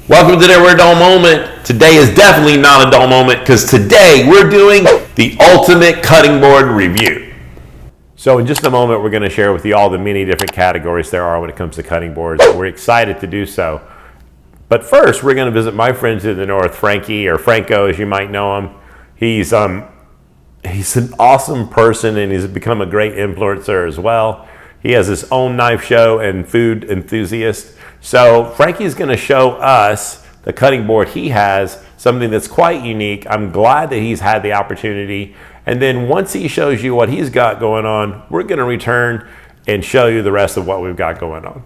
Welcome to Never a Dull Moment. Today is definitely not a dull moment because today we're doing the ultimate cutting board review. So in just a moment, we're going to share with you all the many different categories there are when it comes to cutting boards. We're excited to do so. But first, we're going to visit my friends in the north, Frankie, or Franco as you might know him. He's an awesome person and he's become a great influencer as well. He has his own knife show and food enthusiast. So Frankie's going to show us the cutting board he has, something that's quite unique. I'm glad that he's had the opportunity. And then once he shows you what he's got going on, we're going to return and show you the rest of what we've got going on.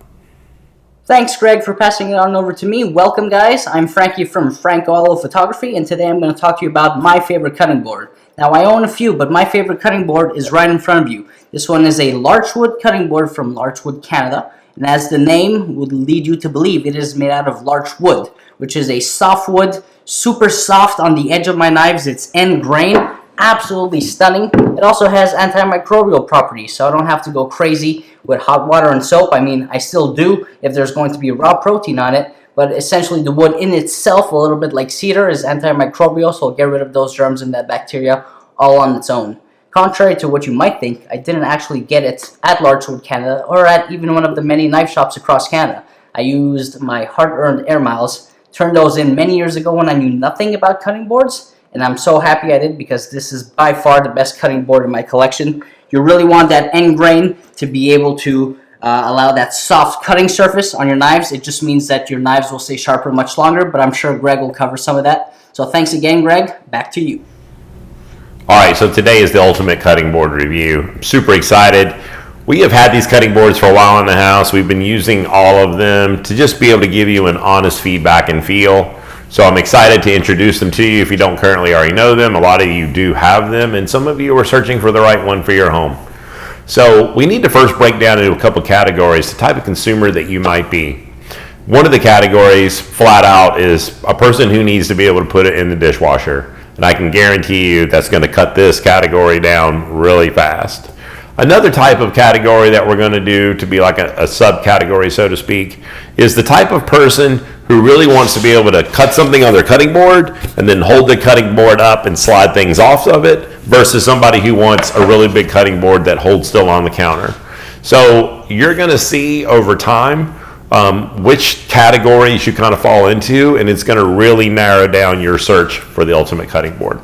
Thanks, Greg, for passing it on over to me. Welcome, guys. I'm Frankie from Franco Allo Photography, and today I'm going to talk to you about my favorite cutting board. Now, I own a few, but my favorite cutting board is right in front of you. This one is a larchwood cutting board from Larchwood, Canada. And as the name would lead you to believe, it is made out of larch wood, which is a soft wood, super soft on the edge of my knives. It's end grain, absolutely stunning. It also has antimicrobial properties, so I don't have to go crazy with hot water and soap. I mean, I still do if there's going to be raw protein on it, but essentially the wood in itself, a little bit like cedar, is antimicrobial, so it'll get rid of those germs and that bacteria all on its own. Contrary to what you might think, I didn't actually get it at Larchwood, Canada, or at even one of the many knife shops across Canada. I used my hard-earned air miles, turned those in many years ago when I knew nothing about cutting boards, and I'm so happy I did because this is by far the best cutting board in my collection. You really want that end grain to be able to allow that soft cutting surface on your knives. It just means that your knives will stay sharper much longer, but I'm sure Greg will cover some of that. So thanks again, Greg. Back to you. All right, so today is the ultimate cutting board review. I'm super excited. We have had these cutting boards for a while in the house. We've been using all of them to just be able to give you an honest feedback and feel. So I'm excited to introduce them to you if you don't currently already know them. A lot of you do have them, and some of you are searching for the right one for your home. So we need to first break down into a couple categories, the type of consumer that you might be. One of the categories, flat out, is a person who needs to be able to put it in the dishwasher. And I can guarantee you that's going to cut this category down really fast. Another type of category that we're going to do to be like a subcategory, so to speak, is the type of person who really wants to be able to cut something on their cutting board and then hold the cutting board up and slide things off of it versus somebody who wants a really big cutting board that holds still on the counter. So you're going to see over time which categories you kind of fall into, and it's going to really narrow down your search for the ultimate cutting board.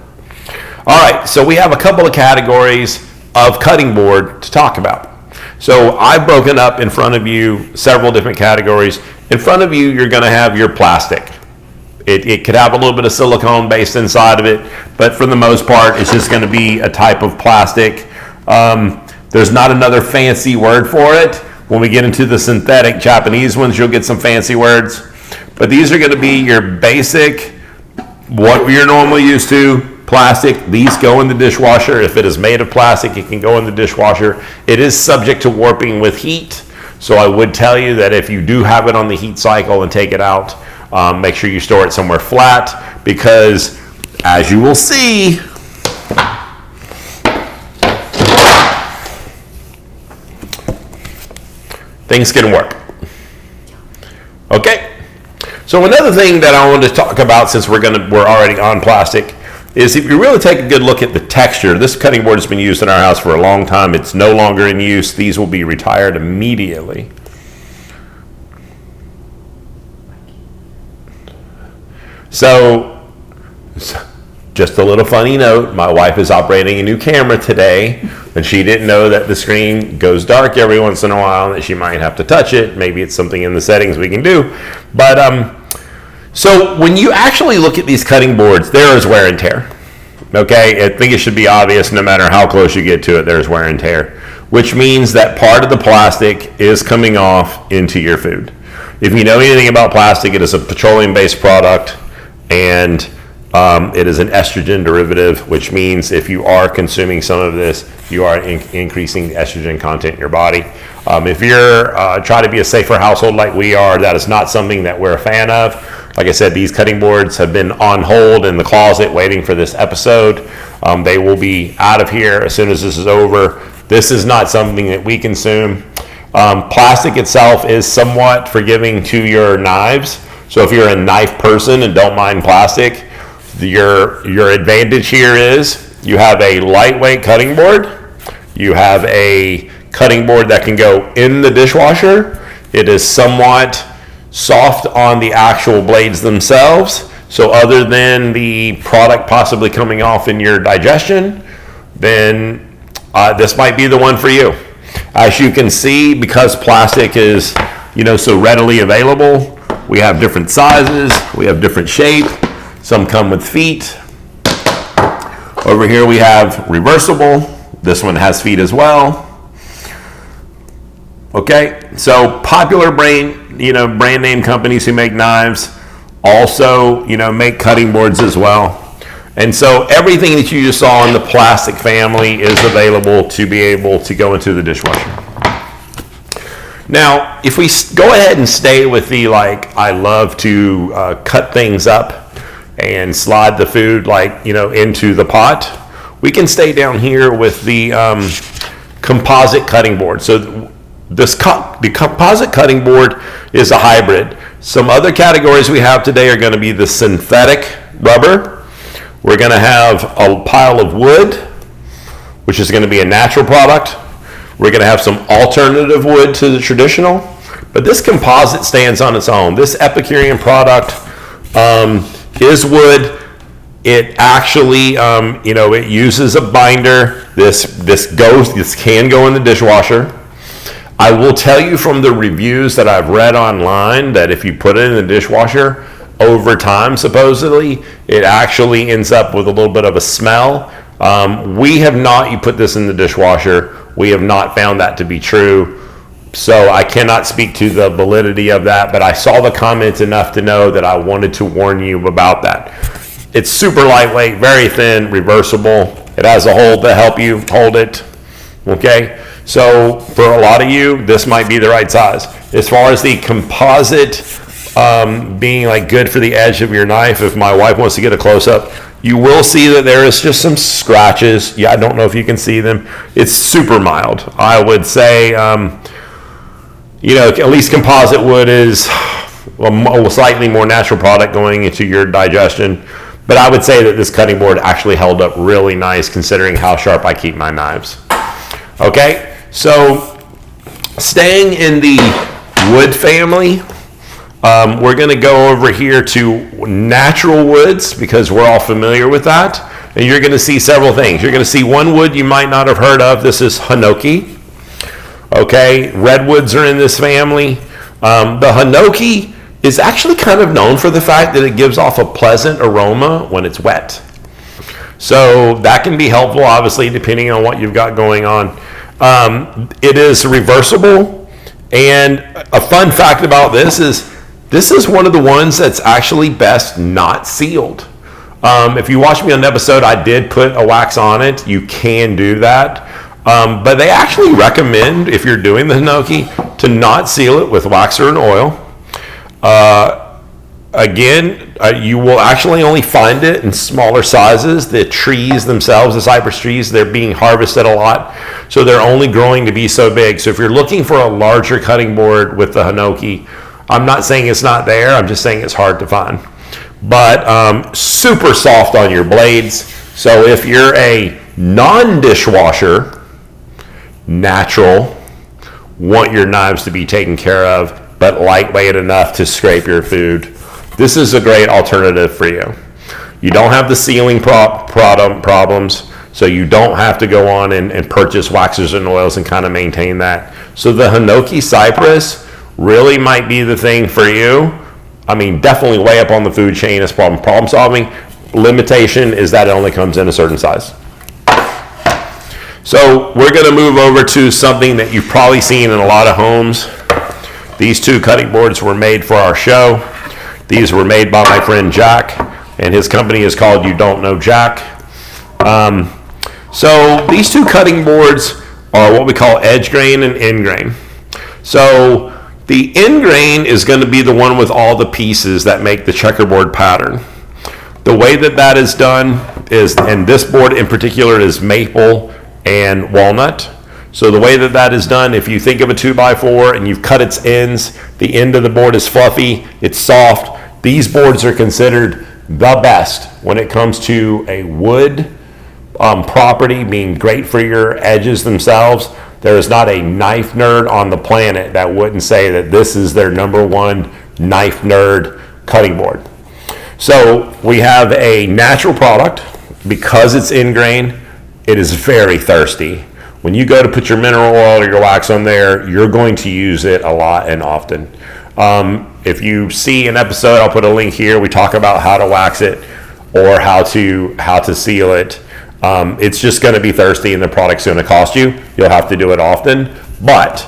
All right, so we have a couple of categories of cutting board to talk about. So I've broken up in front of you several different categories. In front of you, you're going to have your plastic. It could have a little bit of silicone based inside of it, but for the most part, it's just going to be a type of plastic. There's not another fancy word for it. When we get into the synthetic Japanese ones, you'll get some fancy words. But these are going to be your basic, what you're normally used to, plastic. These go in the dishwasher. If it is made of plastic, it can go in the dishwasher. It is subject to warping with heat. So I would tell you that if you do have it on the heat cycle and take it out, make sure you store it somewhere flat because, as you will see, things can work. Okay, so another thing that I wanted to talk about, since we're already on plastic, is if you really take a good look at the texture. This cutting board has been used in our house for a long time. It's no longer in use. These will be retired immediately. So just a little funny note, my wife is operating a new camera today, and she didn't know that the screen goes dark every once in a while and that she might have to touch it. Maybe it's something in the settings we can do. But so when you actually look at these cutting boards, there is wear and tear. Okay, I think it should be obvious no matter how close you get to it, there's wear and tear, which means that part of the plastic is coming off into your food. If you know anything about plastic, it is a petroleum-based product, and it is an estrogen derivative, which means if you are consuming some of this, you are increasing the estrogen content in your body. If you're trying to be a safer household like we are, that is not something that we're a fan of. Like I said, these cutting boards have been on hold in the closet waiting for this episode. They will be out of here as soon as this is over. This is not something that we consume. Plastic itself is somewhat forgiving to your knives. So if you're a knife person and don't mind plastic, your advantage here is you have a lightweight cutting board. You have a cutting board that can go in the dishwasher. It is somewhat soft on the actual blades themselves. So other than the product possibly coming off in your digestion, then this might be the one for you. As you can see, because plastic is, so readily available, we have different sizes, we have different shape. Some come with feet. Over here we have reversible. This one has feet as well. Okay, so popular brand name companies who make knives also, make cutting boards as well. And so everything that you just saw in the plastic family is available to be able to go into the dishwasher. Now, if we go ahead and stay with the, I love to cut things up and slide the food, into the pot, we can stay down here with the composite cutting board. So the composite cutting board is a hybrid. Some other categories we have today are going to be the synthetic rubber. We're going to have a pile of wood, which is going to be a natural product. We're going to have some alternative wood to the traditional, but this composite stands on its own. This Epicurean product is wood. It actually, it uses a binder. This can go in the dishwasher. I will tell you from the reviews that I've read online that if you put it in the dishwasher, over time, supposedly, it actually ends up with a little bit of a smell. You put this in the dishwasher, we have not found that to be true. So I cannot speak to the validity of that, but I saw the comments enough to know that I wanted to warn you about that. It's super lightweight, very thin, reversible. It has a hole to help you hold it. Okay? So for a lot of you, this might be the right size. As far as the composite being good for the edge of your knife, if my wife wants to get a close-up, you will see that there is just some scratches. Yeah, I don't know if you can see them. It's super mild. I would say, at least composite wood is a slightly more natural product going into your digestion. But I would say that this cutting board actually held up really nice considering how sharp I keep my knives. Okay, so staying in the wood family, we're going to go over here to natural woods because we're all familiar with that. And you're going to see several things. You're going to see one wood you might not have heard of. This is Hanoki. Okay, redwoods are in this family. The Hanoki is actually kind of known for the fact that it gives off a pleasant aroma when it's wet. So that can be helpful, obviously, depending on what you've got going on. It is reversible. And a fun fact about this is one of the ones that's actually best not sealed. If you watch me on an episode, I did put a wax on it. You can do that. But they actually recommend, if you're doing the Hanoki, to not seal it with wax or an oil. You will actually only find it in smaller sizes. The trees themselves, the cypress trees, they're being harvested a lot. So they're only growing to be so big. So if you're looking for a larger cutting board with the Hanoki, I'm not saying it's not there. I'm just saying it's hard to find. But super soft on your blades. So if you're a non-dishwasher, natural, want your knives to be taken care of, but lightweight enough to scrape your food, this is a great alternative for you. You don't have the sealing problems, so you don't have to go on and purchase waxes and oils and kind of maintain that. So the Hanoki Cypress really might be the thing for you. I mean, definitely way up on the food chain as problem solving. Limitation is that it only comes in a certain size. So we're going to move over to something that you've probably seen in a lot of homes. These two cutting boards were made for our show. These were made by my friend Jack, and his company is called You Don't Know Jack. So these two cutting boards are what we call edge grain and end grain. So the end grain is going to be the one with all the pieces that make the checkerboard pattern. The way that is done is, and this board in particular is maple and walnut. So the way that is done, if you think of a 2x4 and you've cut its ends, the end of the board is fluffy, it's soft. These boards are considered the best when it comes to a wood property being great for your edges themselves. There is not a knife nerd on the planet that wouldn't say that this is their number one knife nerd cutting board. So we have a natural product. Because it's in grain, it is very thirsty. When you go to put your mineral oil or your wax on there, you're going to use it a lot and often. If you see an episode, I'll put a link here. We talk about how to wax it or how to seal it. It's just going to be thirsty, and the product's going to cost you. You'll have to do it often. But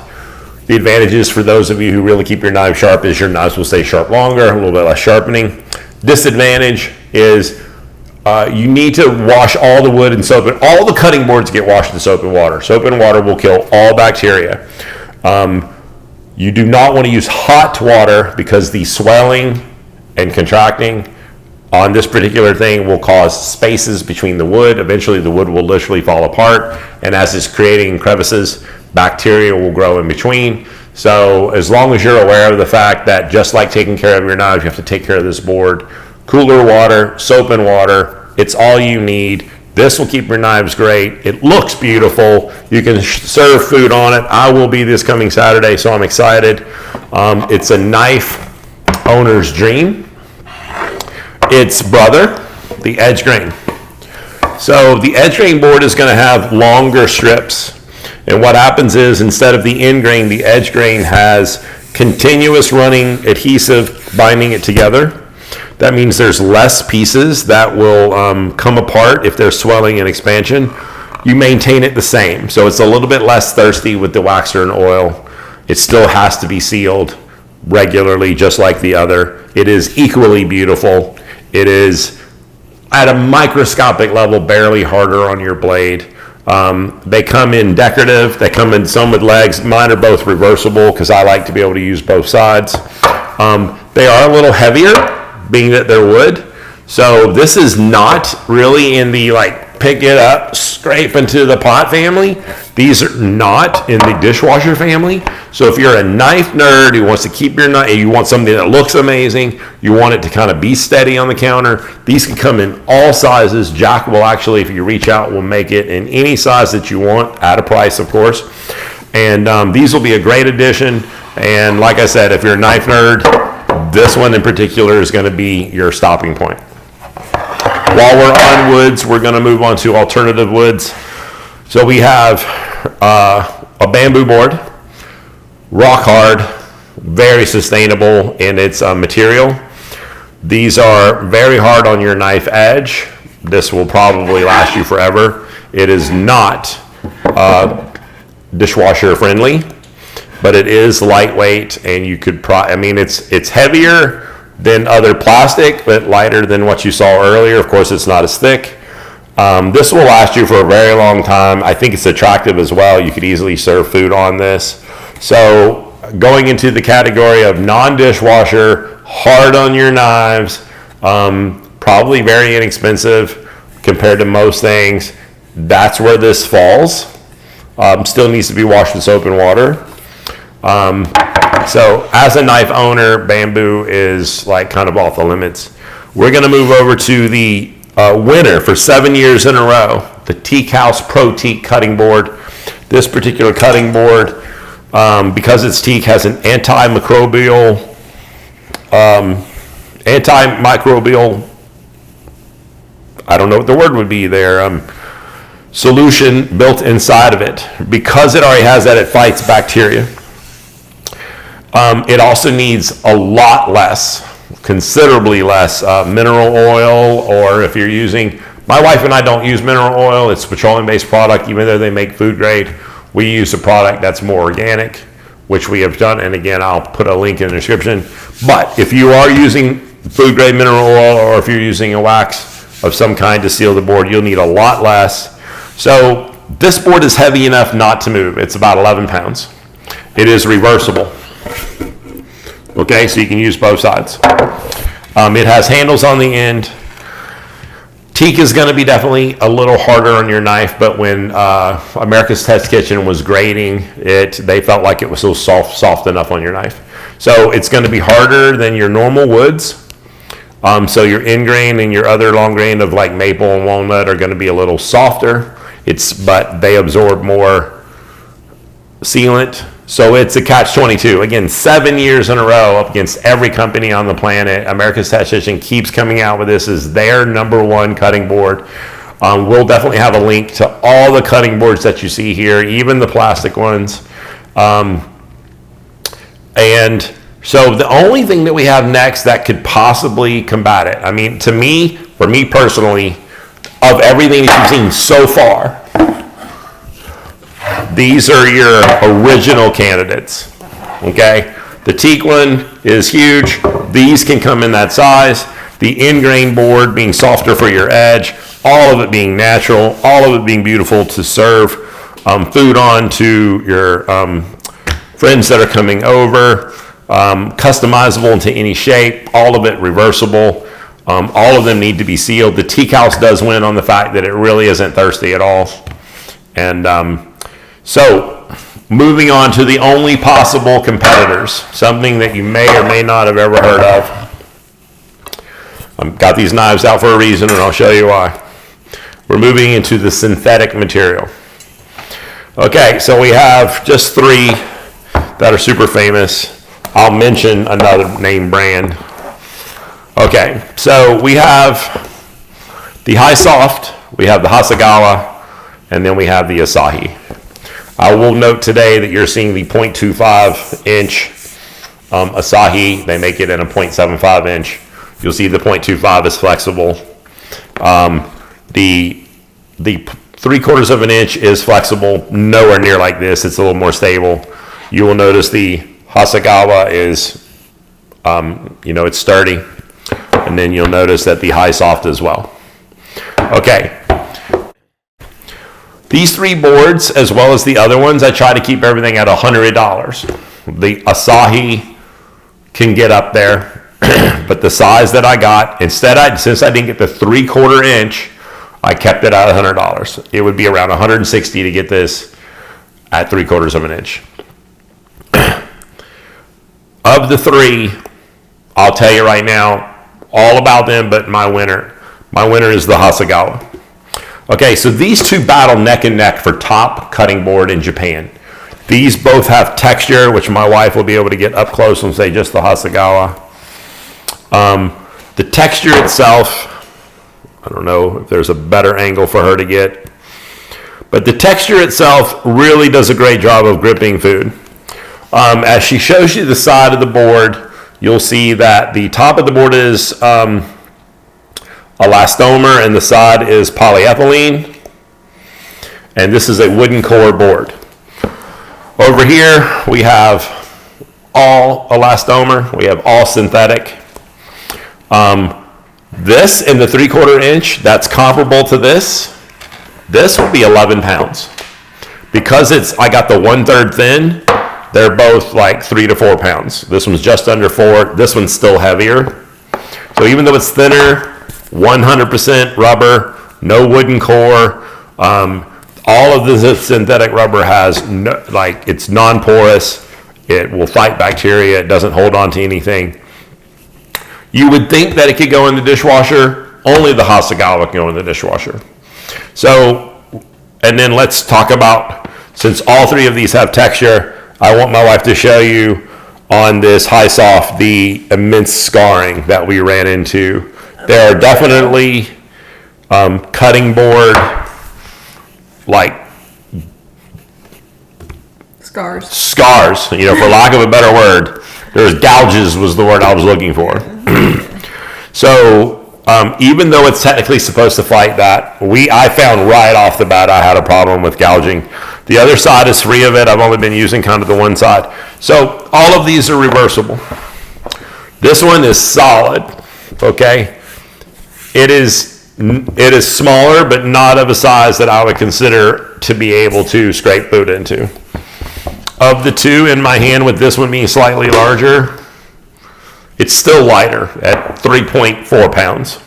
the advantages for those of you who really keep your knives sharp is your knives will stay sharp longer, a little bit less sharpening. Disadvantage is you need to wash all the wood in soap, and all the cutting boards get washed in soap and water. Soap and water will kill all bacteria. You do not want to use hot water because the swelling and contracting on this particular thing will cause spaces between the wood. Eventually the wood will literally fall apart, and as it's creating crevices, bacteria will grow in between. So as long as you're aware of the fact that just like taking care of your knives, you have to take care of this board. Cooler water, soap and water, it's all you need. This will keep your knives great. It looks beautiful. You can serve food on it. I will be this coming Saturday, so I'm excited. It's a knife owner's dream. Its brother, the edge grain. So the edge grain board is going to have longer strips. And what happens is, instead of the end grain, the edge grain has continuous running adhesive binding it together. That means there's less pieces that will come apart if there's swelling and expansion. You maintain it the same. So it's a little bit less thirsty with the waxer and oil. It still has to be sealed regularly, just like the other. It is equally beautiful. It is, at a microscopic level, barely harder on your blade. They come in decorative. They come in some with legs. Mine are both reversible because I like to be able to use both sides. They are a little heavier, being that they're wood. So this is not really in the like pick it up, scrape into the pot family. These are not in the dishwasher family. So if you're a knife nerd who wants to keep your knife, you want something that looks amazing, you want it to kind of be steady on the counter, these can come in all sizes. Jack will actually, if you reach out, will make it in any size that you want, at a price, of course. And these will be a great addition. And like I said, if you're a knife nerd, this one in particular is going to be your stopping point. While we're on woods, we're going to move on to alternative woods. So we have a bamboo board, rock hard, very sustainable in its material. These are very hard on your knife edge. This will probably last you forever. It is not dishwasher friendly, but it is lightweight, and you could it's heavier than other plastic, but lighter than what you saw earlier. Of course, it's not as thick. This will last you for a very long time. I think it's attractive as well. You could easily serve food on this. So going into the category of non-dishwasher, hard on your knives, probably very inexpensive compared to most things. That's where this falls. Still needs to be washed with soap and water. So as a knife owner, bamboo is like kind of off the limits. We're going to move over to the winner for 7 years in a row, the TeakHaus Pro Teak cutting board. This particular cutting board, because it's teak, has an antimicrobial, I don't know what the word would be there, solution built inside of it. Because it already has that, it fights bacteria. It also needs a lot less, considerably less mineral oil, or if you're using, my wife and I don't use mineral oil. It's a petroleum-based product. Even though they make food grade, we use a product that's more organic, which we have done. And again, I'll put a link in the description. But if you are using food grade mineral oil, or if you're using a wax of some kind to seal the board, you'll need a lot less. So this board is heavy enough not to move. It's about 11 pounds. It is reversible. Okay, so you can use both sides. It has handles on the end. Teak is going to be definitely a little harder on your knife, but when America's Test Kitchen was grading it, they felt like it was so soft enough on your knife. So it's going to be harder than your normal woods. So your end grain and your other long grain of like maple and walnut are going to be a little softer. But they absorb more sealant. So it's a catch-22. Again, 7 years in a row up against every company on the planet. America's Statistician keeps coming out with this as their #1 cutting board. We'll definitely have a link to all the cutting boards that you see here, even the plastic ones. And so the only thing that we have next that could possibly combat it, I mean, to me, for me personally, of everything that you've seen so far, these are your original candidates, okay? The Teak one is huge. These can come in that size. The end grain board being softer for your edge, all of it being natural, all of it being beautiful to serve food on to your friends that are coming over, customizable into any shape, all of it reversible. All of them need to be sealed. The TeakHaus does win on the fact that it really isn't thirsty at all. And so moving on to the only possible competitors, something that you may or may not have ever heard of. I've got these knives out for a reason, and I'll show you why. We're moving into the synthetic material. Okay, so we have just 3 that are super famous. I'll mention another name brand. Okay, so we have the High Soft, we have the Hasegawa, and then we have the Asahi. I will note today that you're seeing the 0.25 inch Asahi. They make it in a 0.75 inch. You'll see the 0.25 is flexible. The 3/4 of an inch is flexible, nowhere near like this. It's a little more stable. You will notice the Hasegawa is, it's sturdy. And then you'll notice that the High Soft as well. Okay. These 3 boards, as well as the other ones, I try to keep everything at $100. The Asahi can get up there, but the size that I got, since I didn't get the 3/4 inch, I kept it at $100. It would be around $160 to get this at 3/4 of an inch. Of the 3, I'll tell you right now, all about them, but my winner is the Hasegawa. Okay, so these 2 battle neck and neck for top cutting board in Japan. These both have texture, which my wife will be able to get up close and say just the Hasegawa. The texture itself, I don't know if there's a better angle for her to get, but the texture itself really does a great job of gripping food. As she shows you the side of the board, you'll see that the top of the board is elastomer and the side is polyethylene. And this is a wooden core board. Over here, we have all elastomer. We have all synthetic. This in the 3/4 inch, that's comparable to this. This will be 11 pounds. Because I got the 1/3 thin, they're both like 3 to 4 pounds. This one's just under 4. This one's still heavier. So even though it's thinner, 100% rubber, no wooden core. All of the synthetic rubber has it's non-porous. It will fight bacteria. It doesn't hold on to anything. You would think that it could go in the dishwasher. Only the Hasegawa can go in the dishwasher. So, and then let's talk about, since all 3 of these have texture, I want my wife to show you on this High Soft the immense scarring that we ran into. There are definitely cutting board scars, for lack of a better word. There's gouges was the word I was looking for. So even though it's technically supposed to fight that, I found right off the bat I had a problem with gouging. The other side is free of it. I've only been using kind of the one side. So all of these are reversible. This one is solid, okay? It is smaller, but not of a size that I would consider to be able to scrape food into. Of the 2 in my hand, with this one being slightly larger, it's still lighter at 3.4 pounds.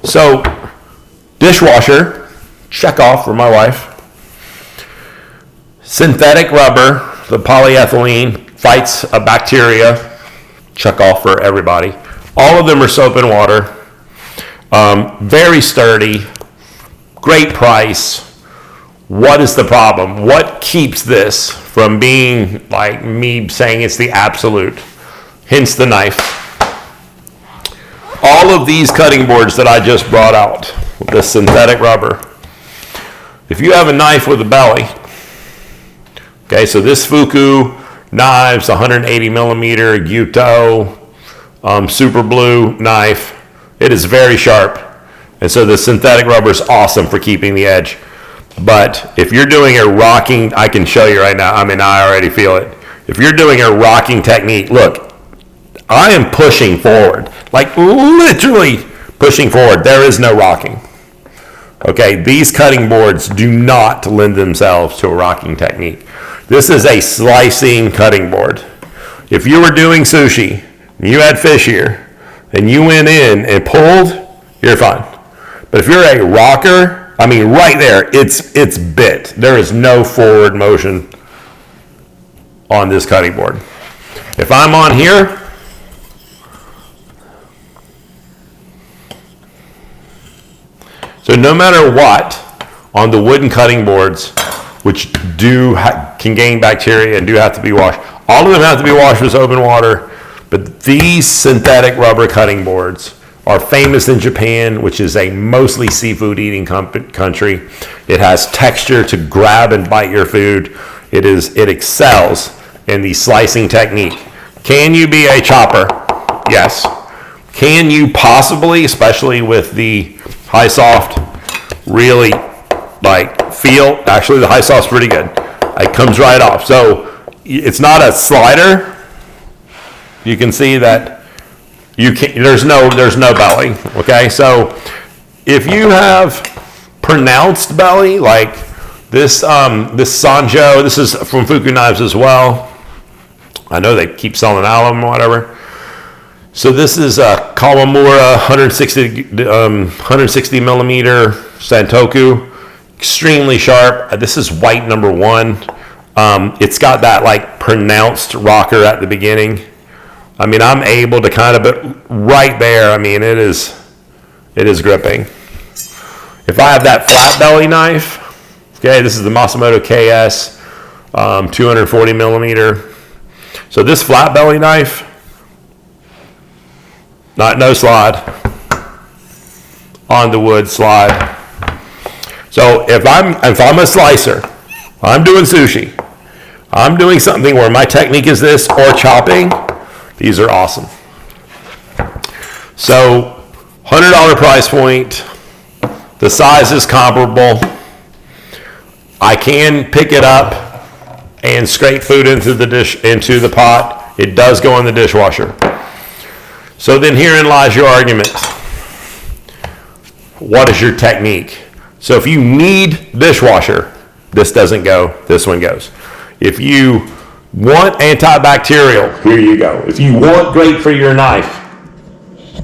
So dishwasher, check off for my wife. Synthetic rubber, the polyethylene, fights a bacteria, check off for everybody. All of them are soap and water. Very sturdy. Great price. What is the problem? What keeps this from being like me saying it's the absolute? Hence the knife. All of these cutting boards that I just brought out, the synthetic rubber. If you have a knife with a belly, okay, so this Fuku knives, 180 millimeter Gyuto super blue knife, it is very sharp. And so the synthetic rubber is awesome for keeping the edge. But if you're doing a rocking, I can show you right now, I mean, I already feel it. If you're doing a rocking technique, look, I am pushing forward, like literally pushing forward. There is no rocking. Okay, these cutting boards do not lend themselves to a rocking technique. This is a slicing cutting board. If you were doing sushi, you had fish here, and you went in and pulled, you're fine. But if you're a rocker, I mean, right there, it's bit. There is no forward motion on this cutting board. If I'm on here, so no matter what, on the wooden cutting boards, which can gain bacteria and do have to be washed, all of them have to be washed with soap and water, but these synthetic rubber cutting boards are famous in Japan, which is a mostly seafood eating country. It has texture to grab and bite your food. It excels in the slicing technique. Can you be a chopper? Yes. Can you possibly, especially with the high soft, really like feel, actually the high soft's pretty good. It comes right off. So it's not a slider. You can see that there's no belly. Okay, so if you have pronounced belly, like this Sanjo, this is from Fuku Knives as well. I know they keep selling out of them or whatever. So this is a Kawamura 160 millimeter Santoku, extremely sharp. This is white number 1. It's got that like pronounced rocker at the beginning. I mean, I'm able to kind of, but right there, I mean, it is gripping. If I have that flat belly knife, okay, this is the Masamoto KS 240 millimeter. So this flat belly knife, no slide, on the wood slide. So if I'm a slicer, I'm doing sushi, I'm doing something where my technique is this, or chopping, these are awesome. So $100 price point, the size is comparable. I can pick it up and scrape food into the pot. It does go in the dishwasher. So then herein lies your argument. What is your technique? So if you need dishwasher, this doesn't go, this one goes. If you want antibacterial, here you go. If you want great for your knife,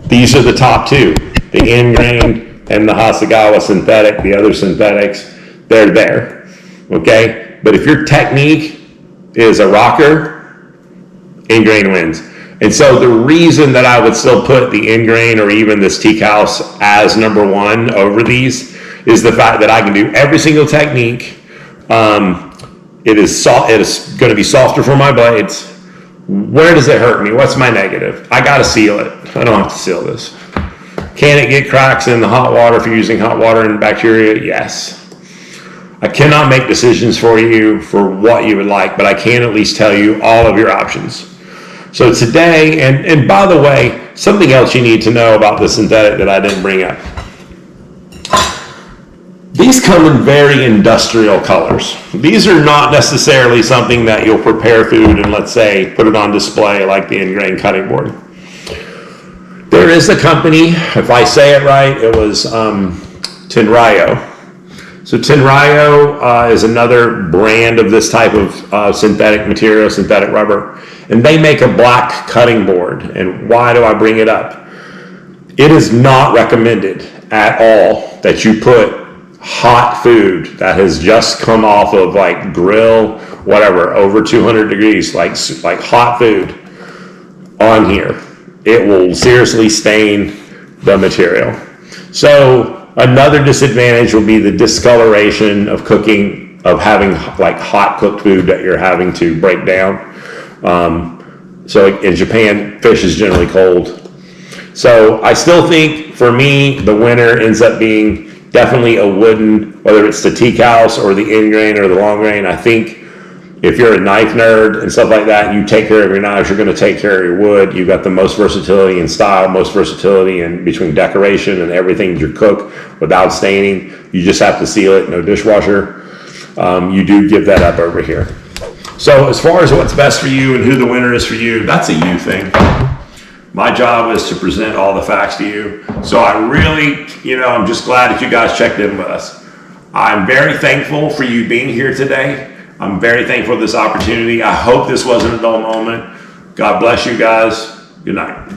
these are the top two. The ingrain and the Hasegawa synthetic, the other synthetics, they're there. Okay? But if your technique is a rocker, ingrain wins. And so the reason that I would still put the ingrain or even this TeakHaus as number 1 over these is the fact that I can do every single technique. It is going to be softer for my blades. Where does it hurt me? What's my negative? I got to seal it. I don't have to seal this. Can it get cracks in the hot water if you're using hot water and bacteria? Yes. I cannot make decisions for you for what you would like, but I can at least tell you all of your options. So today, and by the way, something else you need to know about the synthetic that I didn't bring up. These come in very industrial colors. These are not necessarily something that you'll prepare food and, let's say, put it on display like the ingrain cutting board. There is a company, if I say it right, it was Tenryo. So Tenryo is another brand of this type of synthetic material, synthetic rubber, and they make a black cutting board. And why do I bring it up? It is not recommended at all that you put hot food that has just come off of like grill, whatever, over 200 degrees, like hot food on here. it will seriously stain the material. So another disadvantage will be the discoloration of cooking, of having like hot cooked food that you're having to break down. So in Japan, fish is generally cold. So I still think for me, the winner ends up being definitely a wooden, whether it's the TeakHaus or the end grain or the long grain. I think if you're a knife nerd and stuff like that, you take care of your knives, you're going to take care of your wood. You've got the most versatility in style, most versatility in between decoration and everything you cook without staining. You just have to seal it, no dishwasher. You do give that up over here. So as far as what's best for you and who the winner is for you, that's a you thing. My job is to present all the facts to you. So I really, I'm just glad that you guys checked in with us. I'm very thankful for you being here today. I'm very thankful for this opportunity. I hope this wasn't a dull moment. God bless you guys. Good night.